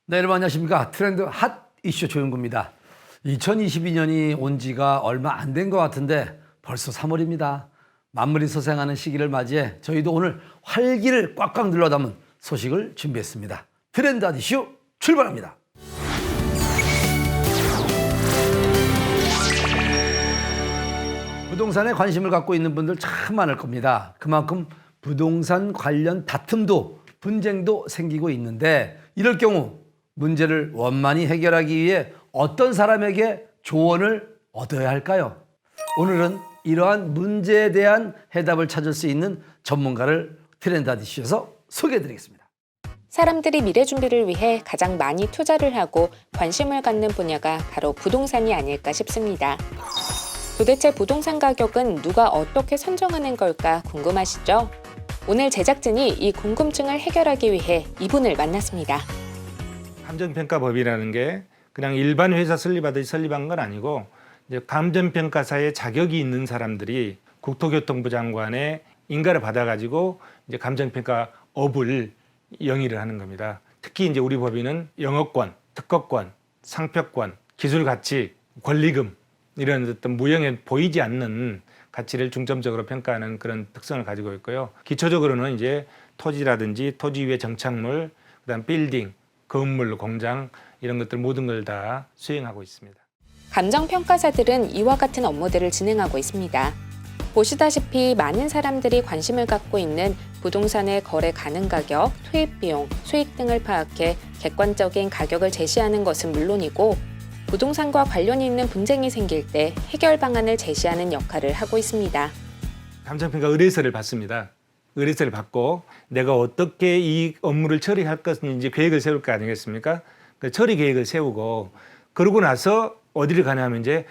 네, 여러분 안녕하십니까. 트렌드 핫 이슈 조영구입니다. 2022년이 온 지가 얼마 안 된 것 같은데 벌써 3월입니다. 만물이 소생하는 시기를 맞이해 저희도 오늘 활기를 꽉꽉 눌러 담은 소식을 준비했습니다. 트렌드 핫 이슈 출발합니다. 부동산에 관심을 갖고 있는 분들 참 많을 겁니다. 그만큼 부동산 관련 다툼도 분쟁도 생기고 있는데 이럴 경우 문제를 원만히 해결하기 위해 어떤 사람에게 조언을 얻어야 할까요? 오늘은 이러한 문제에 대한 해답을 찾을 수 있는 전문가를 트렌드 핫 이슈에서 소개해드리겠습니다. 사람들이 미래 준비를 위해 가장 많이 투자를 하고 관심을 갖는 분야가 바로 부동산이 아닐까 싶습니다. 도대체 부동산 가격은 누가 어떻게 선정하는 걸까 궁금하시죠? 오늘 제작진이 이 궁금증을 해결하기 위해 이분을 만났습니다. 감정평가법이라는 게 그냥 일반 회사 설립하듯이 설립한 건 아니고 이제 감정평가사에 자격이 있는 사람들이 국토교통부 장관의 인가를 받아가지고 이제 감정평가업을 영위를 하는 겁니다. 특히 이제 우리 법인은 영업권, 특허권, 상표권, 기술 가치, 권리금 이런 어떤 무형에 보이지 않는 가치를 중점적으로 평가하는 그런 특성을 가지고 있고요. 기초적으로는 이제 토지라든지 토지 위의 정착물, 그다음 빌딩, 건물, 공장 이런 것들 모든 걸 다 수행하고 있습니다. 감정평가사들은 이와 같은 업무들을 진행하고 있습니다. 보시다시피 많은 사람들이 관심을 갖고 있는 부동산의 거래 가능 가격, 투입 비용, 수익 등을 파악해 객관적인 가격을 제시하는 것은 물론이고 부동산과 관련이 있는 분쟁이 생길 때 해결 방안을 제시하는 역할을 하고 있습니다. 감정평가 의뢰서를 받습니다. 의뢰서를 받고 내가 어떻게 이 업무를 처리할 것인지 계획을 세울 거 아니겠습니까? 그 처리 계획을 세우고 그러고 나서 어디를 가냐면 이제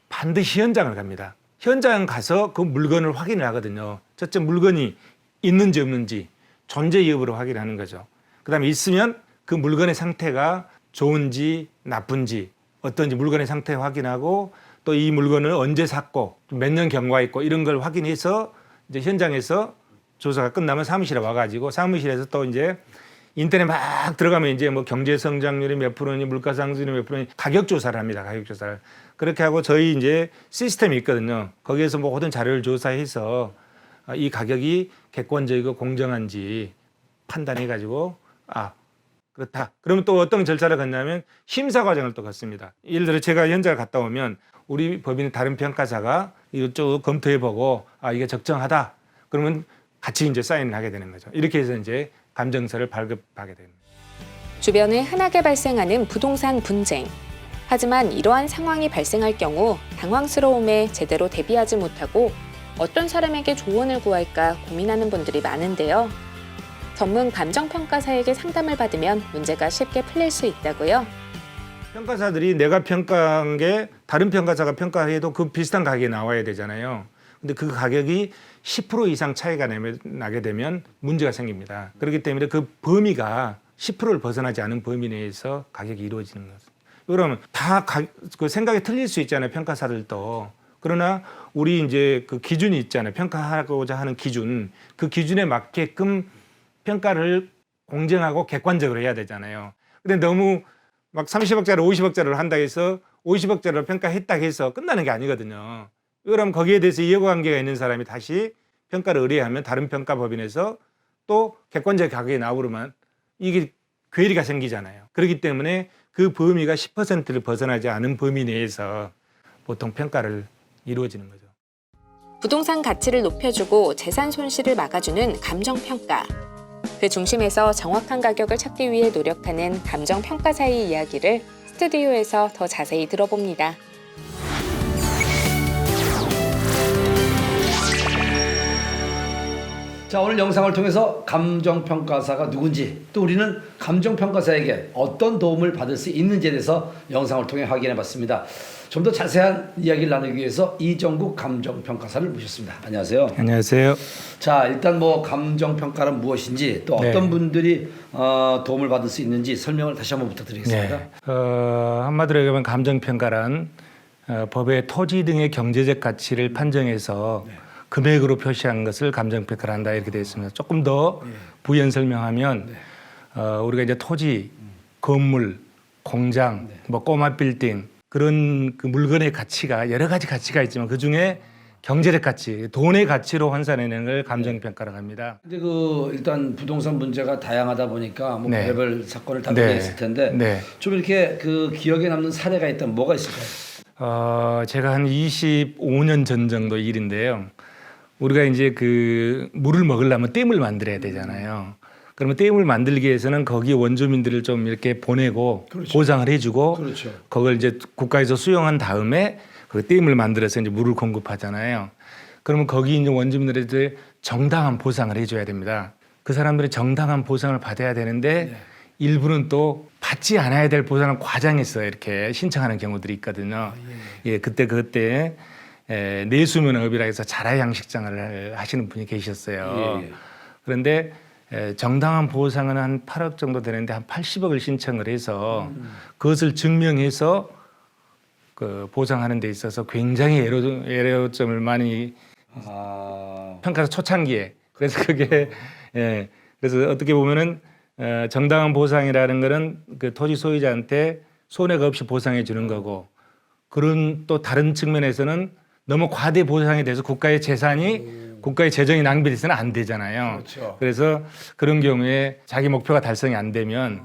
반드시 현장을 갑니다. 현장 가서 그 물건을 확인을 하거든요. 첫째 물건이 있는지 없는지 존재 여부를 확인하는 거죠. 그다음에 있으면 그 물건의 상태가 좋은지 나쁜지 어떤지 물건의 상태 확인하고 또 이 물건을 언제 샀고 몇 년 경과 있고 이런 걸 확인해서 이제 현장에서 조사가 끝나면 사무실에 와가지고 사무실에서 또 이제 인터넷 막 들어가면 이제 뭐 경제 성장률이 몇 프로니 물가 상승률이 몇 프로니 가격 조사를 합니다. 가격 조사를. 그렇게 하고 저희 이제 시스템이 있거든요. 거기에서 뭐 모든 자료를 조사해서 이 가격이 객관적이고 공정한지 판단해 가지고 그렇다. 그러면 또 어떤 절차를 갖냐면 심사 과정을 또 갖습니다. 예를 들어 제가 현장을 갔다 오면 우리 법인의 다른 평가사가 이쪽 검토해 보고 이게 적정하다. 그러면 같이 이제 사인을 하게 되는 거죠. 이렇게 해서 이제 감정서를 발급하게 됩니다. 주변에 흔하게 발생하는 부동산 분쟁. 하지만 이러한 상황이 발생할 경우 당황스러움에 제대로 대비하지 못하고 어떤 사람에게 조언을 구할까 고민하는 분들이 많은데요. 전문 감정평가사에게 상담을 받으면 문제가 쉽게 풀릴 수 있다고요. 평가사들이 내가 평가한 게 다른 평가사가 평가해도 그 비슷한 가격이 나와야 되잖아요. 근데 그 가격이 10% 이상 차이가 나게 되면 문제가 생깁니다. 그렇기 때문에 그 범위가 10%를 벗어나지 않은 범위 내에서 가격이 이루어지는 거죠. 그러면 다 그 생각이 틀릴 수 있잖아요. 평가사들도. 그러나 우리 이제 그 기준이 있잖아요. 평가하고자 하는 기준. 그 기준에 맞게끔 평가를 공정하고 객관적으로 해야 되잖아요. 근데 너무 막 30억짜리 50억짜리를 한다 해서 50억짜리로 평가했다 해서 끝나는 게 아니거든요. 그럼 거기에 대해서 이해관계가 있는 사람이 다시 평가를 의뢰하면 다른 평가법인에서 또 객관적 가격이 나오면 이게 괴리가 생기잖아요. 그렇기 때문에 그 범위가 10%를 벗어나지 않은 범위 내에서 보통 평가를 이루어지는 거죠. 부동산 가치를 높여주고 재산 손실을 막아주는 감정평가. 그 중심에서 정확한 가격을 찾기 위해 노력하는 감정평가사의 이야기를 스튜디오에서 더 자세히 들어봅니다. 자, 오늘 영상을 통해서 감정평가사가 누군지 또 우리는 감정평가사에게 어떤 도움을 받을 수 있는지에 대해서 영상을 통해 확인해 봤습니다. 좀 더 자세한 이야기를 나누기 위해서 이정국 감정평가사를 모셨습니다. 안녕하세요. 안녕하세요. 자, 일단 뭐 감정평가는 무엇인지 또 어떤 분들이 도움을 받을 수 있는지 설명을 다시 한번 부탁드리겠습니다. 한마디로 얘기하면 감정평가란 법의 토지 등의 경제적 가치를 판정해서 금액으로 표시한 것을 감정평가를 한다 이렇게 되어 있습니다. 조금 더 부연 설명하면 우리가 이제 토지, 건물, 공장, 뭐 꼬마 빌딩 그런 그 물건의 가치가 여러 가지 가치가 있지만 그 중에 경제적 가치, 돈의 가치로 환산해내는 걸 감정평가라고 합니다. 근데 그 일단 부동산 문제가 다양하다 보니까 뭐 네. 별별 사건을 다 네. 보냈을 텐데 네. 좀 이렇게 그 기억에 남는 사례가 있다면 뭐가 있을까요? 제가 한 25년 전 정도 일인데요. 우리가 이제 그 물을 먹으려면 댐을 만들어야 되잖아요. 그러면 댐을 만들기 위해서는 거기 원주민들을 좀 이렇게 보내고 그렇죠. 보상을 해주고 그렇죠. 그걸 이제 국가에서 수용한 다음에 그 댐을 만들어서 이제 물을 공급하잖아요. 그러면 거기 있는 원주민들한테 정당한 보상을 해줘야 됩니다. 그 사람들이 정당한 보상을 받아야 되는데 네. 일부는 또 받지 않아야 될 보상을 과장해서 이렇게 신청하는 경우들이 있거든요. 예, 그때 내수면업이라 해서 자라 양식장을 하시는 분이 계셨어요. 예. 그런데 정당한 보상은 한 8억 정도 되는데 한 80억을 신청을 해서 그것을 증명해서 그 보상하는 데 있어서 굉장히 애로점을 많이 평가서 초창기에 그래서 그게 그래서 어떻게 보면은 정당한 보상이라는 거는 그 토지 소유자한테 손해가 없이 보상해 주는 거고 그런 또 다른 측면에서는 너무 과대 보상에 대해서 국가의 재산이 국가의 재정이 낭비돼서는 안 되잖아요. 그렇죠. 그래서 그런 경우에 자기 목표가 달성이 안 되면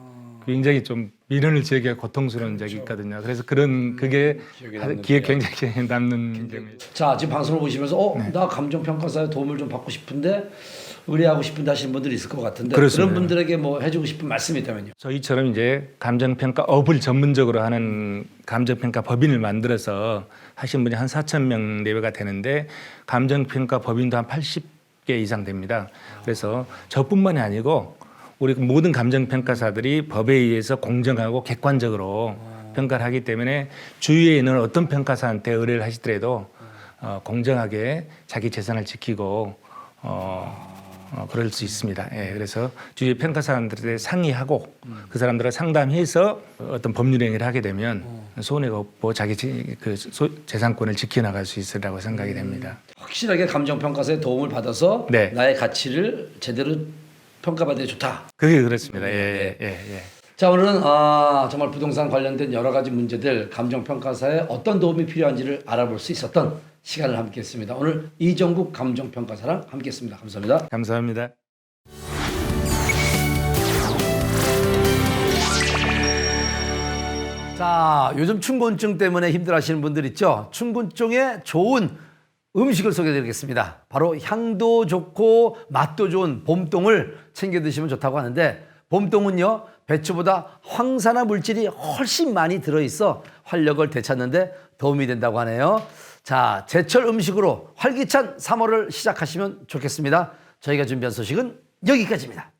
굉장히 좀 미련을 지기가 고통스러운 적이 있거든요. 그래서 그런 그게 기억에 굉장히 남는 경우예요. 자, 지금 방송을 보시면서 나 감정평가사의 도움을 좀 받고 싶은데 의뢰하고 싶은데 하시는 분들이 있을 것 같은데 그렇습니다. 그런 분들에게 뭐 해주고 싶은 말씀이 있다면요. 저희처럼 이제 감정평가업을 전문적으로 하는 감정평가 법인을 만들어서 하신 분이 한 4,000명 내외가 되는데 감정평가 법인도 한 80개 이상 됩니다. 그래서 저뿐만이 아니고 우리 모든 감정평가사들이 법에 의해서 공정하고 객관적으로 평가를 하기 때문에 주위에 있는 어떤 평가사한테 의뢰를 하시더라도 공정하게 자기 재산을 지키고 그럴 수 있습니다. 예, 그래서 주위 평가사람들한테 상의하고 그 사람들과 상담해서 어떤 법률 행위를 하게 되면 손해가 없고 자기 재산권을 지켜나갈 수 있으라고 생각이 됩니다. 확실하게 감정평가사의 도움을 받아서 네. 나의 가치를 제대로 평가받는 게 좋다. 그게 그렇습니다. 예. 자, 오늘은 정말 부동산 관련된 여러 가지 문제들 감정평가사에 어떤 도움이 필요한지를 알아볼 수 있었던 시간을 함께했습니다. 오늘 이정국 감정평가사랑 함께했습니다. 감사합니다. 감사합니다. 자, 요즘 춘곤증 때문에 힘들어하시는 분들 있죠? 춘곤증에 좋은 음식을 소개해드리겠습니다. 바로 향도 좋고 맛도 좋은 봄동을 챙겨 드시면 좋다고 하는데 봄동은요 배추보다 황산화 물질이 훨씬 많이 들어있어 활력을 되찾는 데 도움이 된다고 하네요. 자, 제철 음식으로 활기찬 3월을 시작하시면 좋겠습니다. 저희가 준비한 소식은 여기까지입니다.